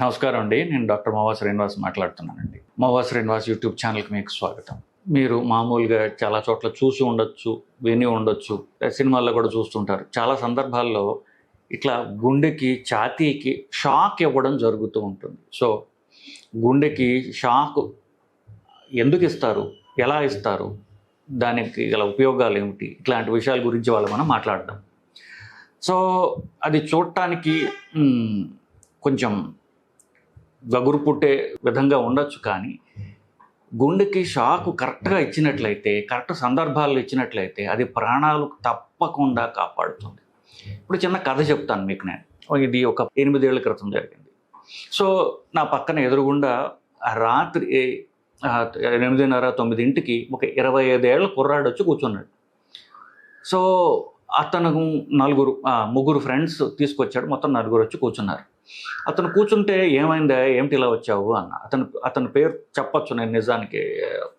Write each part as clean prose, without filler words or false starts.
నమస్కారం అండి. నేను డాక్టర్ మోవా శ్రీనివాస్ మాట్లాడుతున్నానండి. మోవా శ్రీనివాస్ యూట్యూబ్ ఛానల్‌కి మీకు స్వాగతం. మీరు మామూలుగా చాలా చోట్ల చూసి ఉండొచ్చు, విని ఉండొచ్చు, సినిమాల్లో కూడా చూస్తుంటారు. చాలా సందర్భాల్లో ఇట్లా గుండెకి, ఛాతీకి షాక్ ఇవ్వడం జరుగుతూ ఉంటుంది. సో, గుండెకి షాక్ ఎందుకు ఇస్తారు? ఎలా ఇస్తారు? దానికి గల ఉపయోగాలేమిటి? ఇట్లాంటి విషయాల గురించి ఇవాళ మనం మాట్లాడదాం. సో, అది చూడటానికి కొంచెం గగురు పుట్టే విధంగా ఉండొచ్చు, కానీ గుండెకి షాకు కరెక్ట్గా ఇచ్చినట్లయితే, కరెక్ట్ సందర్భాల్లో ఇచ్చినట్లయితే అది ప్రాణాలు తప్పకుండా కాపాడుతుంది. ఇప్పుడు చిన్న కథ చెప్తాను మీకు నేను. ఇది ఒక 8 ఏళ్ల క్రితం జరిగింది. సో, నా పక్కన ఎదురుగుండా రాత్రి 8:30, 9కి ఒక 25 ఏళ్ల కుర్రాడు వచ్చి కూర్చున్నాడు. సో, అతను ముగ్గురు ఫ్రెండ్స్ తీసుకొచ్చాడు. మొత్తం నలుగురు వచ్చి కూర్చున్నారు. అతను కూర్చుంటే ఏమైందా, ఏమిటి ఇలా వచ్చావు అన్న. అతని పేరు చెప్పొచ్చు నేను, నిజానికి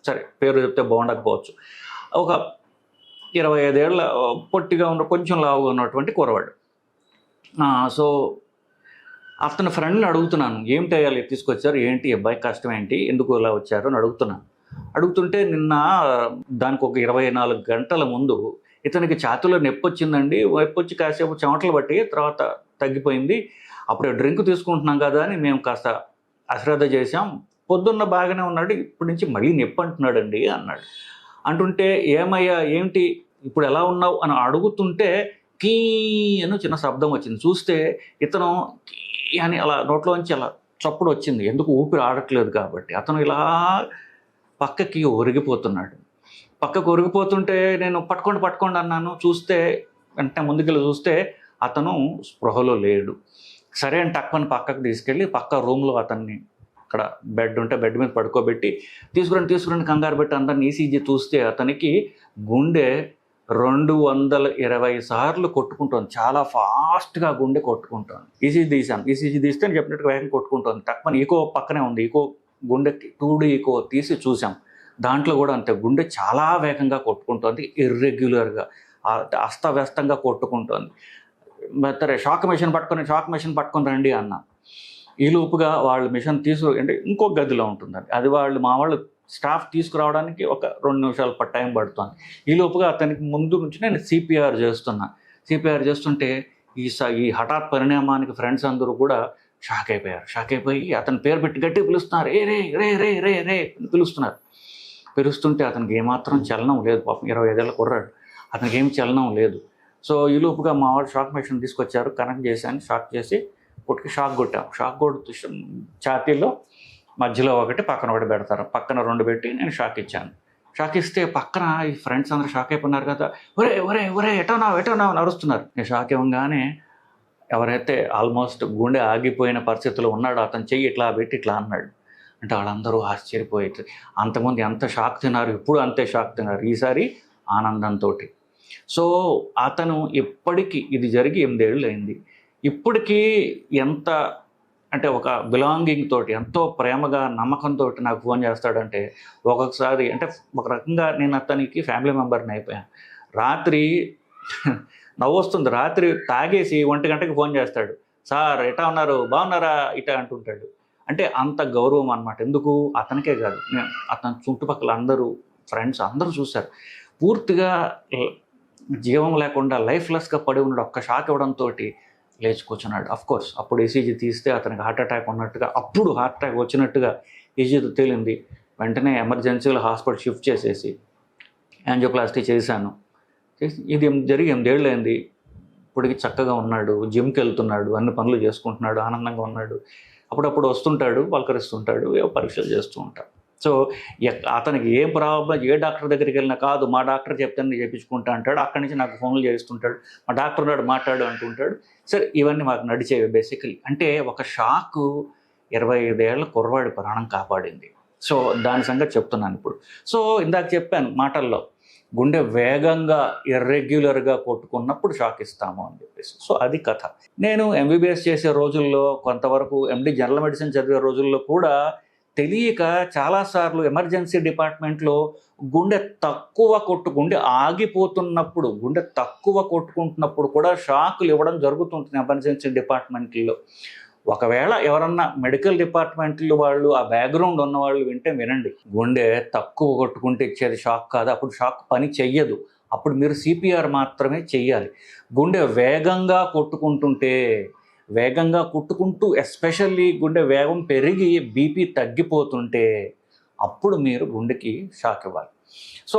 సరే పేరు చెప్తే బాగుండకపోవచ్చు. ఒక 25 ఏళ్ళ పొట్టిగా ఉన్న, కొంచెం లావుగా ఉన్నటువంటి కురవాడు. సో అతని ఫ్రెండ్ని అడుగుతున్నాను, ఏమిటి అయ్యాలి తీసుకొచ్చారు, ఏంటి అబ్బాయి కష్టం ఏంటి, ఎందుకు ఇలా వచ్చారు అని అడుగుతుంటే నిన్న దానికి ఒక 24 గంటల ముందు ఇతనికి ఛాతీలో నొప్పి వచ్చిందండి. నొప్పి వచ్చి కాసేపు చెమటలు బట్టి తర్వాత తగ్గిపోయింది. అప్పుడు డ్రింక్ తీసుకుంటున్నాం కదా అని మేము కాస్త అశ్రద్ధ చేశాం. పొద్దున్న బాగానే ఉన్నాడు, ఇప్పటి నుంచి మళ్ళీ నొప్పి అంటున్నాడండి అన్నాడు. అంటుంటే ఏమయ్యా ఏంటి ఇప్పుడు ఎలా ఉన్నావు అని అడుగుతుంటే కీ అని చిన్న శబ్దం వచ్చింది. చూస్తే ఇతను కీ అని అలా నోట్లోంచి అలా చప్పుడు వచ్చింది. ఎందుకు ఊపిరి ఆడట్లేదు కాబట్టి. అతను ఇలా పక్కకి ఒరిగిపోతున్నాడు. పక్కకు ఒరిగిపోతుంటే నేను పట్టుకోండి అన్నాను. చూస్తే వెంటనే ముందుకెళ్ళి చూస్తే అతను స్పృహలో లేడు. సరే అని టక్కుని పక్కకు తీసుకెళ్ళి పక్క రూమ్లో అతన్ని, అక్కడ బెడ్ ఉంటే బెడ్ మీద పడుకోబెట్టి తీసుకురండి కంగారు పెట్టి అందరిని ఈసీజీ చూస్తే అతనికి గుండె 220 సార్లు కొట్టుకుంటుంది. చాలా ఫాస్ట్గా గుండె కొట్టుకుంటుంది. ఈసీజీ తీస్తే నేను చెప్పినట్టుగా వేగం కొట్టుకుంటుంది. టక్కుని ఈకో పక్కనే ఉంది, ఈకో గుండెకి 2D ఈకో తీసి చూసాం. దాంట్లో కూడా అంతే, గుండె చాలా వేగంగా కొట్టుకుంటుంది, ఇర్రెగ్యులర్గా, అస్తవ్యస్తంగా కొట్టుకుంటుంది. సరే షాక్ మెషిన్ పట్టుకొని రండి అన్న. ఈ లోపుగా వాళ్ళు మిషన్ అంటే ఇంకో గదిలో ఉంటుందండి, అది మా వాళ్ళు స్టాఫ్ తీసుకురావడానికి ఒక 2 నిమిషాలు టైం పడుతుంది. ఈ లోపుగా అతనికి ముందు నుంచి నేను సిపిఆర్ చేస్తుంటే ఈ హఠాత్ పరిణామానికి ఫ్రెండ్స్ అందరూ కూడా షాక్ అయిపోయి అతని పేరు పెట్టి గట్టి పిలుస్తున్నారు. రే పిలుస్తుంటే అతనికి ఏమాత్రం చలనం లేదు. పాపం 25 ఏళ్ళ కుర్రాడు, అతనికి ఏం చలనం లేదు. సో ఈ లోపుగా మా వాళ్ళు షాక్ మెషిన్ తీసుకొచ్చారు, కనెక్ట్ చేశాను, షాక్ చేసి పుట్టికి షాక్ కొట్టి ఛాతీలో మధ్యలో ఒకటి, పక్కన ఒకటి పెడతారు. పక్కన 2 పెట్టి నేను షాక్ ఇచ్చాను. షాక్ ఇస్తే పక్కన ఈ ఫ్రెండ్స్ అందరూ షాక్ అయిపోయినారు కదా, ఒరే ఎటోనావు నరుస్తున్నారు. నేను షాక్ ఇవ్వగానే ఎవరైతే ఆల్మోస్ట్ గుండె ఆగిపోయిన పరిస్థితిలో ఉన్నాడో అతను చెయ్యి ఇట్లా పెట్టి ఇట్లా అన్నాడు. అంటే వాళ్ళందరూ ఆశ్చర్యపోయారు. అంతకుముందు ఎంత షాక్ తిన్నారు, ఇప్పుడు అంతే షాక్ తిన్నారు, ఈసారి ఆనందంతో. సో అతను ఇప్పటికీ, ఇది జరిగి 8 ఏళ్ళు అయింది, ఇప్పటికీ ఎంత అంటే ఒక బిలాంగింగ్ తోటి, ఎంతో ప్రేమగా నమ్మకంతో నాకు ఫోన్ చేస్తాడంటే, ఒక్కొక్కసారి అంటే ఒక రకంగా నేను అతనికి ఫ్యామిలీ మెంబర్ని అయిపోయాను. రాత్రి నవ్వొస్తుంది, రాత్రి తాగేసి 1 గంటకి ఫోన్ చేస్తాడు, సార్ ఎటా ఉన్నారు, బాగున్నారా ఇటా అంటుంటాడు. అంటే అంత గౌరవం అనమాట. ఎందుకు అతనికే కాదు, అతని చుట్టుపక్కల అందరూ ఫ్రెండ్స్ అందరూ చూశారు. పూర్తిగా జీవం లేకుండా లైఫ్లెస్గా పడి ఉన్నాడు. ఒక్క షాక్ ఇవ్వడంతో లేచి కూర్చున్నాడు. అఫ్కోర్స్ అప్పుడు ఈసీజీ తీస్తే అతనికి హార్ట్ అటాక్ వచ్చినట్టుగా ఈసీజీ తేలింది. వెంటనే ఎమర్జెన్సీలో హాస్పిటల్ షిఫ్ట్ చేసేసి యాంజియోప్లాస్టీ చేశాను. ఇది జరిగి 8 ఏళ్ళు అయింది. ఇప్పటికి చక్కగా ఉన్నాడు, జిమ్కి వెళ్తున్నాడు, అన్ని పనులు చేసుకుంటున్నాడు, ఆనందంగా ఉన్నాడు. అప్పుడప్పుడు వస్తుంటాడు, పలకరిస్తుంటాడు, పరీక్షలు చేస్తూ ఉంటాడు. సో అతనికి ఏ ప్రాబ్లం, ఏ డాక్టర్ దగ్గరికి వెళ్ళినా కాదు, మా డాక్టర్ చెప్తాను చేయించుకుంటా అంటాడు. అక్కడి నుంచి నాకు ఫోన్లు చేస్తుంటాడు, మా డాక్టర్ ఉన్నాడు మాట్లాడు అంటుంటాడు. సరే ఇవన్నీ మాకు నడిచేవి బేసికలీ. అంటే ఒక షాకు 25 ఏళ్ళ కుర్రవాడి ప్రాణం కాపాడింది. సో దాని సంగతి చెప్తున్నాను ఇప్పుడు. సో ఇందాక చెప్పాను మాటల్లో, గుండె వేగంగా ఇర్రెగ్యులర్గా కొట్టుకున్నప్పుడు షాక్ ఇస్తాము అని చెప్పేసి. సో అది కథ. నేను ఎంబీబీఎస్ చేసే రోజుల్లో, కొంతవరకు ఎండి జనరల్ మెడిసిన్ చదివే రోజుల్లో కూడా తెలియక చాలాసార్లు ఎమర్జెన్సీ డిపార్ట్మెంట్లో గుండె ఆగిపోతున్నప్పుడు, గుండె తక్కువ కొట్టుకుంటున్నప్పుడు కూడా షాకులు ఇవ్వడం జరుగుతుంటుంది ఎమర్జెన్సీ డిపార్ట్మెంట్లో. ఒకవేళ ఎవరన్నా మెడికల్ డిపార్ట్మెంట్లో వాళ్ళు ఆ బ్యాక్గ్రౌండ్ ఉన్న వాళ్ళు వింటే వినండి, గుండె తక్కువ కొట్టుకుంటే ఇచ్చేది షాక్ కాదు, అప్పుడు షాక్ పని చెయ్యదు, అప్పుడు మీరు సిపిఆర్ మాత్రమే చెయ్యాలి. గుండె వేగంగా కొట్టుకుంటూ ఎస్పెషల్లీ గుండె వేగం పెరిగి బీపీ తగ్గిపోతుంటే అప్పుడు మీరు గుండెకి షాక్ ఇవ్వాలి. సో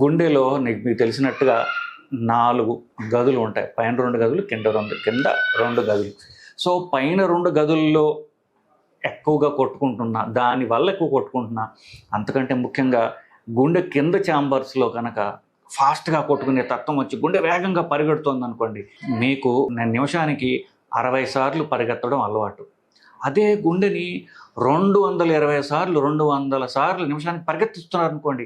గుండెలో మీకు తెలిసినట్టుగా 4 గదులు ఉంటాయి, పైన 2 గదులు, కింద 2 గదులు. సో పైన 2 గదుల్లో ఎక్కువగా కొట్టుకుంటున్నా, దానివల్ల ఎక్కువ కొట్టుకుంటున్నా, అంతకంటే ముఖ్యంగా గుండె కింద ఛాంబర్స్లో కనుక ఫాస్ట్గా కొట్టుకునే తత్వం వచ్చి గుండె వేగంగా పరిగెడుతోంది అనుకోండి, మీకు నిమిషానికి 60 సార్లు పరిగెత్తడం అలవాటు. అదే గుండెని 220 సార్లు 200 సార్లు నిమిషానికి పరిగెత్తిస్తున్నారు అనుకోండి,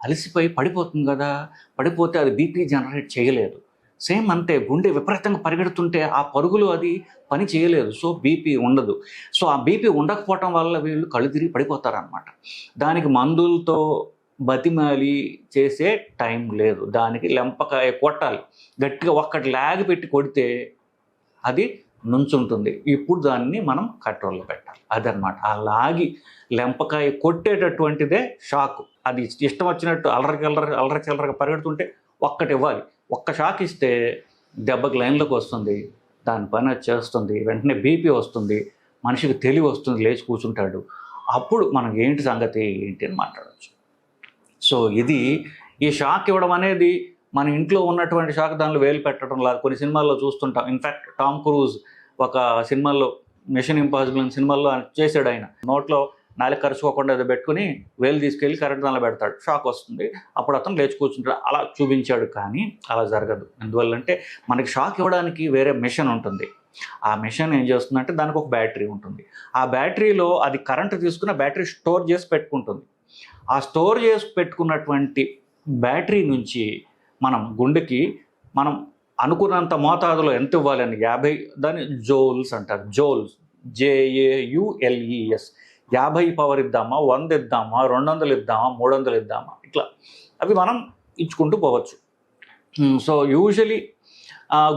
అలసిపోయి పడిపోతుంది కదా, పడిపోతే అది బీపీ జనరేట్ చేయలేదు. సేమ్ అంతే, గుండె విపరీతంగా పరిగెడుతుంటే ఆ పరుగులు అది పని చేయలేదు, సో బీపీ ఉండదు. సో ఆ బీపీ ఉండకపోవటం వల్ల వీళ్ళు కళ్ళు తిరిగి పడిపోతారనమాట. దానికి మందులతో బతిమాలి చేసే టైం లేదు, దానికి లెంపకాయ కొట్టాలి, గట్టిగా ఒక్కటి లాగి పెట్టి కొడితే అది నుంచుంటుంది. ఇప్పుడు దాన్ని మనం కంట్రోల్లో పెట్టాలి, అదనమాట. ఆ లాగి లెంపకాయ కొట్టేటటువంటిదే షాక్. అది ఇష్టం వచ్చినట్టు అల్లరి చిల్లరగా పరిగెడుతుంటే ఒక్కటి ఇవ్వాలి, ఒక్క షాక్ ఇస్తే దెబ్బకి లైన్లోకి వస్తుంది, దాని పని అది చేస్తుంది, వెంటనే బీపీ వస్తుంది, మనిషికి తెలివి వస్తుంది, లేచి కూర్చుంటాడు. అప్పుడు మనం ఏంటి సంగతి ఏంటి అని మాట్లాడవచ్చు. సో ఇది ఈ షాక్ ఇవ్వడం అనేది మన ఇంట్లో ఉన్నటువంటి షాక్ దానిలో వేలు పెట్టడం లాగా కొన్ని సినిమాల్లో చూస్తుంటాం. ఇన్ఫ్యాక్ట్ టామ్ క్రూజ్ ఒక సినిమాలో, మిషన్ ఇంపాసిబుల్ అనే సినిమాల్లో చేశాడు. ఆయన నోట్లో నాలుగు కరుచుకోకుండా ఏదో పెట్టుకుని వేలు తీసుకెళ్ళి కరెంట్ దానిలో పెడతాడు, షాక్ వస్తుంది, అప్పుడు అతను లేచి కూర్చుంటాడు. అలా చూపించాడు, కానీ అలా జరగదు. ఎందువల్లంటే మనకి షాక్ ఇవ్వడానికి వేరే మిషన్ ఉంటుంది. ఆ మిషన్ ఏం చేస్తుందంటే దానికి ఒక బ్యాటరీ ఉంటుంది. ఆ బ్యాటరీలో అది కరెంటు తీసుకున్న బ్యాటరీ స్టోర్ చేసి పెట్టుకుంటుంది. ఆ స్టోర్ చేసి పెట్టుకున్నటువంటి బ్యాటరీ నుంచి మనం గుండెకి మనం అనుకున్నంత మోతాదులో ఎంత ఇవ్వాలని 50, దాన్ని జోల్స్ అంటారు. Jewels, JAULES. 50 పవర్ ఇద్దామా, 100 ఇద్దామా, 200 ఇద్దామా, 300 ఇద్దామా, ఇట్లా అవి మనం ఇచ్చుకుంటూ పోవచ్చు. సో యూజువలీ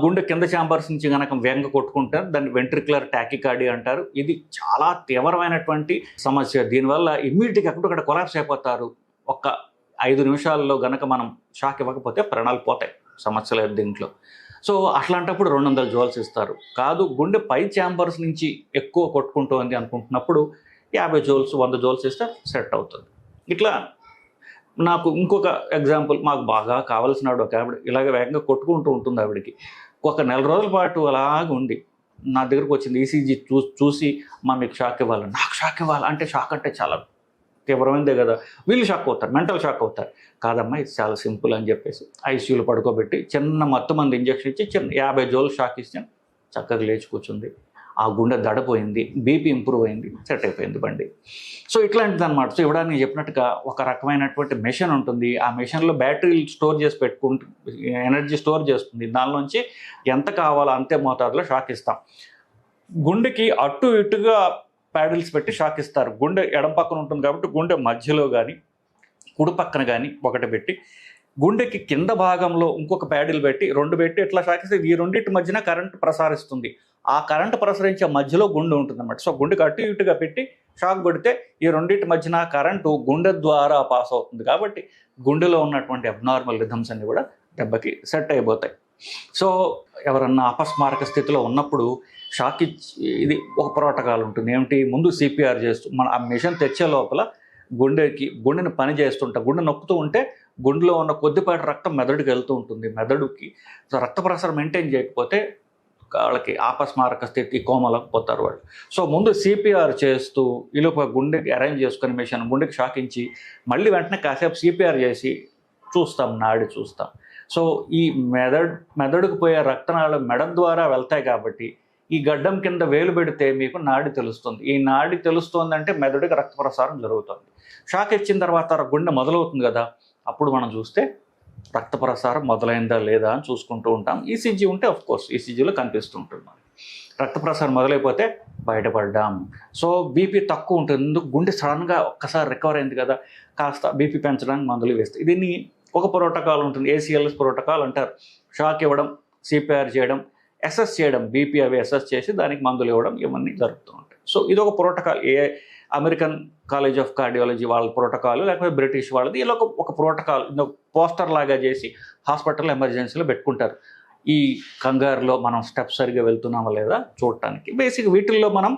గుండె కింద ఛాంబర్స్ నుంచి కనుక వేగంగా కొట్టుకుంటారు, దాన్ని వెంట్రిక్యులర్ టాకికార్డియా అంటారు. ఇది చాలా తీవ్రమైనటువంటి సమస్య. దీనివల్ల ఇమ్మీడియట్గా ఎక్కడొక్కడ కొలాప్స్ అయిపోతారు. ఒక్క 5 నిమిషాల్లో గనక మనం షాక్ ఇవ్వకపోతే ప్రాణాలు పోతాయి, సమస్య లేదు దీంట్లో. సో అట్లాంటప్పుడు 200 జోల్స్ ఇస్తారు. కాదు గుండె పై ఛాంబర్స్ నుంచి ఎక్కువ కొట్టుకుంటుంది అనుకుంటున్నప్పుడు 50 జోల్స్ 100 జోల్స్ ఇస్తే సెట్ అవుతుంది. ఇట్లా నాకు ఇంకొక ఎగ్జాంపుల్, మాకు బాగా కావాల్సిన ఆవిడ ఒక ఆవిడ ఇలాగ వేగంగా కొట్టుకుంటూ ఉంటుంది. ఆవిడకి ఒక 4 రోజుల పాటు అలాగ ఉంది, నా దగ్గరకు వచ్చింది. ఈసీజీ చూసి మీకు షాక్ ఇవ్వాలి, నాకు షాక్ ఇవ్వాలి అంటే, షాక్ అంటే చాలా తీవ్రమైనదే కదా, వీళ్ళు షాక్ అవుతారు, మెంటల్ షాక్ అవుతారు. కాదమ్మా ఇది చాలా సింపుల్ అని చెప్పేసి ఐసీయూలో పడుకోబెట్టి చిన్న మొత్తం మంది ఇంజక్షన్ ఇచ్చి 50 జోలు షాక్ ఇస్తే చక్కగా లేచి కూర్చుంది. ఆ గుండె దడపోయింది, బీపీ ఇంప్రూవ్ అయింది, సెట్ అయిపోయింది బండి. సో ఇట్లాంటిది అనమాట. సో ఇవ్వడానికి చెప్పినట్టుగా ఒక రకమైనటువంటి మెషిన్ ఉంటుంది. ఆ మెషిన్లో బ్యాటరీలు స్టోర్ చేసి పెట్టుకుంటూ ఎనర్జీ స్టోర్ చేస్తుంది. దానిలోంచి ఎంత కావాలో అంతే మోతాదులో షాక్ ఇస్తాం. గుండెకి అటు ఇటుగా ప్యాడిల్స్ పెట్టి షాక్ ఇస్తారు. గుండె ఎడం పక్కన ఉంటుంది కాబట్టి గుండె మధ్యలో కానీ కుడి పక్కన కానీ ఒకటి పెట్టి, గుండెకి కింద భాగంలో ఇంకొక ప్యాడిల్ పెట్టి 2 పెట్టి ఇట్లా షాక్ ఇస్తే ఈ రెండింటి మధ్యన కరెంటు ప్రసారిస్తుంది. ఆ కరెంటు ప్రసరించే మధ్యలో గుండె ఉంటుంది అన్నమాట. సో గుండెకి అటు ఇటుగా పెట్టి షాక్ కొడితే ఈ రెండింటి మధ్యన కరెంటు గుండె ద్వారా పాస్ అవుతుంది. కాబట్టి గుండెలో ఉన్నటువంటి అబ్నార్మల్ రిథమ్స్ అన్ని కూడా దెబ్బకి సెట్ అయిపోతాయి. సో ఎవరన్నా అపస్మారక స్థితిలో ఉన్నప్పుడు షాక్ ఇచ్చి ఇది ఒక ప్రోటోకాల్ ఉంటుంది. ఏమిటి, ముందు సిపిఆర్ చేస్తూ మన ఆ మిషన్ తెచ్చే లోపల గుండెని పని చేస్తుంటా, గుండె నొక్కుతూ ఉంటే గుండెలో ఉన్న కొద్దిపాటి రక్తం మెదడుకి వెళ్తూ ఉంటుంది. మెదడుకి రక్త ప్రసరణ మెయింటైన్ చేయకపోతే వాళ్ళకి అపస్మారక స్థితి, కోమలకు పోతారు వాళ్ళు. సో ముందు సిపిఆర్ చేస్తూ ఈలోపు గుండెకి అరేంజ్ చేసుకుని మిషన్ గుండెకి షాక్ ఇచ్చి మళ్ళీ వెంటనే కాసేపు సిపిఆర్ చేసి చూస్తాం, నాడి చూస్తాం. సో ఈ మెదడుకు పోయే రక్తనాళాలు మెడ ద్వారా వెళ్తాయి కాబట్టి ఈ గడ్డం కింద వేలు పెడితే మీకు నాడి తెలుస్తుంది. ఈ నాడి తెలుస్తోందంటే మెదడుకి రక్త ప్రసారం జరుగుతుంది. షాక్ ఇచ్చిన తర్వాత గుండె మొదలవుతుంది కదా, అప్పుడు మనం చూస్తే రక్త ప్రసారం మొదలైందా లేదా అని చూసుకుంటూ ఉంటాం. ఈసీజీ ఉంటే ఆఫ్కోర్స్ ఈసీజీలో కనిపిస్తూ ఉంటుంది. రక్త ప్రసారం మొదలైపోతే బయటపడ్డాం. సో బీపీ తక్కువ ఉంటుంది, ఎందుకు గుండె సడన్గా ఒక్కసారి రికవర్ అయింది కదా, కాస్త బీపీ పెంచడానికి మందులు వేస్తాయి. దీన్ని ఒక ప్రోటోకాల్ ఉంటుంది, ACLS ప్రోటోకాల్ అంటారు. షాక్ ఇవ్వడం, సిపిఆర్ చేయడం, అసెస్ చేయడం, బీపీ అవి అసెస్ చేసి దానికి మందులు ఇవ్వడం ఇవన్నీ జరుగుతూ ఉంటాయి. సో ఇది ఒక protocol. American college of cardiology వాళ్ళ ప్రోటోకాల్, లేకపోతే బ్రిటిష్ వాళ్ళది, ఇలా ఒక ప్రోటోకాల్ పోస్టర్ లాగా చేసి హాస్పిటల్ ఎమర్జెన్సీలో పెట్టుకుంటారు. ఈ కంగారులో మనం స్టెప్ సరిగా వెళ్తున్నామా లేదా చూడటానికి. బేసిక్ వీటిల్లో మనం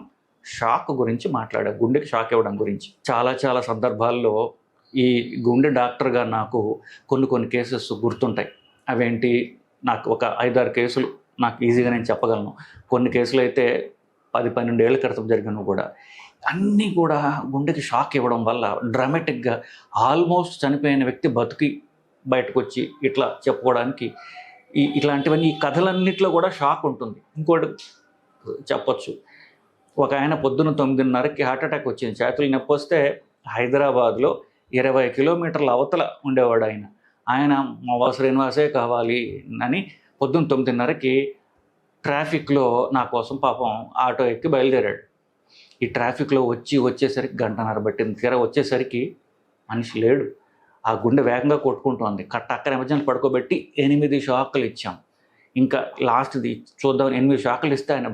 షాక్ గురించి మాట్లాడాం, గుండెకి షాక్ ఇవ్వడం గురించి. చాలా చాలా సందర్భాల్లో ఈ గుండె డాక్టర్గా నాకు కొన్ని కేసెస్ గుర్తుంటాయి. అవేంటి, నాకు ఒక 5-6 కేసులు నాకు ఈజీగా నేను చెప్పగలను. కొన్ని కేసులు అయితే 10-12 ఏళ్ల క్రితం జరిగినవి కూడా. అన్నీ కూడా గుండెకి షాక్ ఇవ్వడం వల్ల డ్రామాటిక్గా ఆల్మోస్ట్ చనిపోయిన వ్యక్తి బతికి బయటకు వచ్చి ఇట్లా చెప్పుకోవడానికి ఇట్లాంటివన్నీ, ఈ కథలన్నింటిలో కూడా షాక్ ఉంటుంది. ఇంకోటి చెప్పొచ్చు, ఒక ఆయన పొద్దున్న 9:30కి హార్ట్అటాక్ వచ్చింది, చేతులు నొప్పి వస్తే హైదరాబాద్లో 20 కిలోమీటర్ల అవతల ఉండేవాడు ఆయన మా శ్రీనివాసే కావాలి అని పొద్దున్న 9:30కి ట్రాఫిక్లో నా కోసం పాపం ఆటో ఎక్కి బయలుదేరాడు. ఈ ట్రాఫిక్లో వచ్చేసరికి 1:30 పట్టింది. తీరా వచ్చేసరికి మనిషి లేడు. ఆ గుండె వేగంగా కొట్టుకుంటోంది. అక్కడ ఎమర్జెన్సీ పడుకోబెట్టి 8 షాకులు ఇచ్చాం. ఇంకా లాస్ట్ది చూద్దాం, 8 షాకులు ఇస్తే ఆయన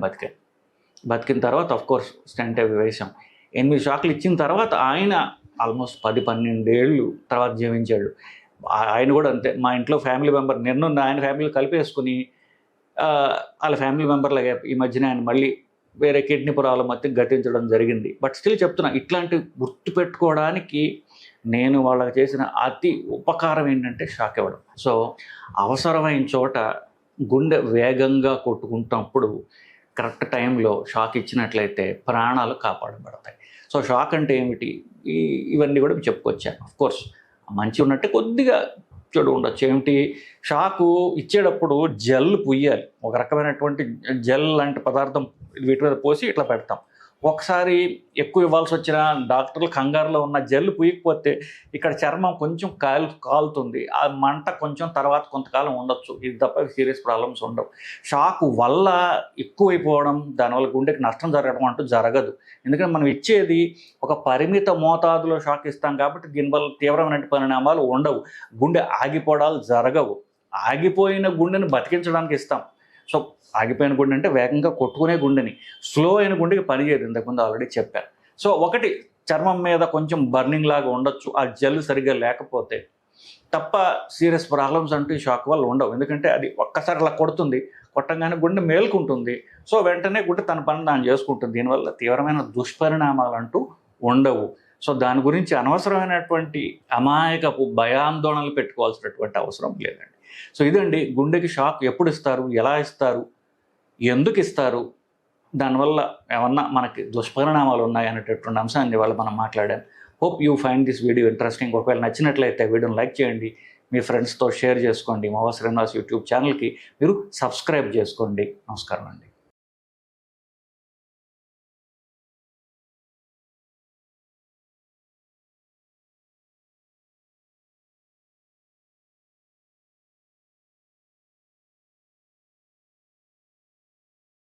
బతికిన తర్వాత అఫ్కోర్స్ స్టెంట్ అవి వేసాం. 8 షాకులు ఇచ్చిన తర్వాత ఆయన ఆల్మోస్ట్ 10-12 ఏళ్ళు తర్వాత జీవించాడు. ఆయన కూడా అంతే. మా ఇంట్లో ఫ్యామిలీ మెంబర్, నిన్న ఆయన ఫ్యామిలీ కలిపేసుకుని వాళ్ళ ఫ్యామిలీ మెంబర్లాగా ఈ మధ్యన ఆయన మళ్ళీ వేరే కిడ్నీ ప్రాబ్లం అయితే గతించడం జరిగింది. బట్ స్టిల్ చెప్తున్నా, ఇట్లాంటి గుర్తుపెట్టుకోవడానికి నేను వాళ్ళకి చేసిన అతి ఉపకారం ఏంటంటే షాక్ ఇవ్వడం. సో అవసరమైన చోట గుండె వేగంగా కొట్టుకుంటున్నప్పుడు కరెక్ట్ టైంలో షాక్ ఇచ్చినట్లయితే ప్రాణాలు కాపాడబడతాయి. సో షాక్ అంటే ఏమిటి, ఇవన్నీ కూడా చెప్పుకొచ్చాను. ఆఫ్కోర్స్ మంచి ఉన్నట్టే కొద్దిగా చెడు ఉండొచ్చు. ఏమిటి, షాకు ఇచ్చేటప్పుడు జెల్ పుయ్యాలి. ఒక రకమైనటువంటి జెల్ లాంటి పదార్థం వీటి మీద పోసి ఇట్లా పెడతాం. ఒకసారి ఎక్కువ ఇవ్వాల్సి వచ్చిన డాక్టర్లు కంగారులో ఉన్న జెల్ పుయ్యకపోతే ఇక్కడ చర్మం కొంచెం కాలుతుంది. ఆ మంట కొంచెం తర్వాత కొంతకాలం ఉండొచ్చు. ఇది తప్ప సీరియస్ ప్రాబ్లమ్స్ ఉండవు. షాకు వల్ల ఎక్కువైపోవడం, దానివల్ల గుండెకి నష్టం జరగడం అంటూ జరగదు. ఎందుకంటే మనం ఇచ్చేది ఒక పరిమిత మోతాదులో షాక్ ఇస్తాం కాబట్టి దీనివల్ల తీవ్రమైన పరిణామాలు ఉండవు. గుండె ఆగిపోవడాలు జరగవు. ఆగిపోయిన గుండెని బతికించడానికి ఇస్తాం. సో ఆగిపోయిన గుండె అంటే వేగంగా కొట్టుకునే గుండెని, స్లో అయిన గుండెకి పనిచేయదు. ఇంతకుముందు ఆల్రెడీ చెప్పాను. సో ఒకటి, చర్మం మీద కొంచెం బర్నింగ్ లాగా ఉండొచ్చు ఆ జెల్ సరిగ్గా లేకపోతే తప్ప సీరియస్ ప్రాబ్లమ్స్ అంటూ ఈ షాక్ వల్ల ఉండవు. ఎందుకంటే అది ఒక్కసారి అలా కొట్టంగానే గుండె మేల్కుంటుంది. సో వెంటనే గుండె తన పని దాన్ని చేసుకుంటుంది. దీనివల్ల తీవ్రమైన దుష్పరిణామాలు అంటూ ఉండవు. సో దాని గురించి అనవసరమైనటువంటి అమాయకపు భయాందోళనలు పెట్టుకోవాల్సినటువంటి అవసరం లేదండి. సో ఇదండి, గుండెకి షాక్ ఎప్పుడు ఇస్తారు, ఎలా ఇస్తారు, ఎందుకు ఇస్తారు, దానివల్ల ఏమన్నా మనకి దుష్పరిణామాలు ఉన్నాయి అనేటటువంటి అంశాన్ని ఇవాళ మనం మాట్లాడాం. Hope you find this video interesting. ఒకవేళ నచ్చినట్లయితే వీడియోని లైక్ చేయండి, మీ ఫ్రెండ్స్తో షేర్ చేసుకోండి. మా శ్రీనివాస్ యూట్యూబ్ ఛానల్కి మీరు సబ్స్క్రైబ్ చేసుకోండి. నమస్కారం అండి.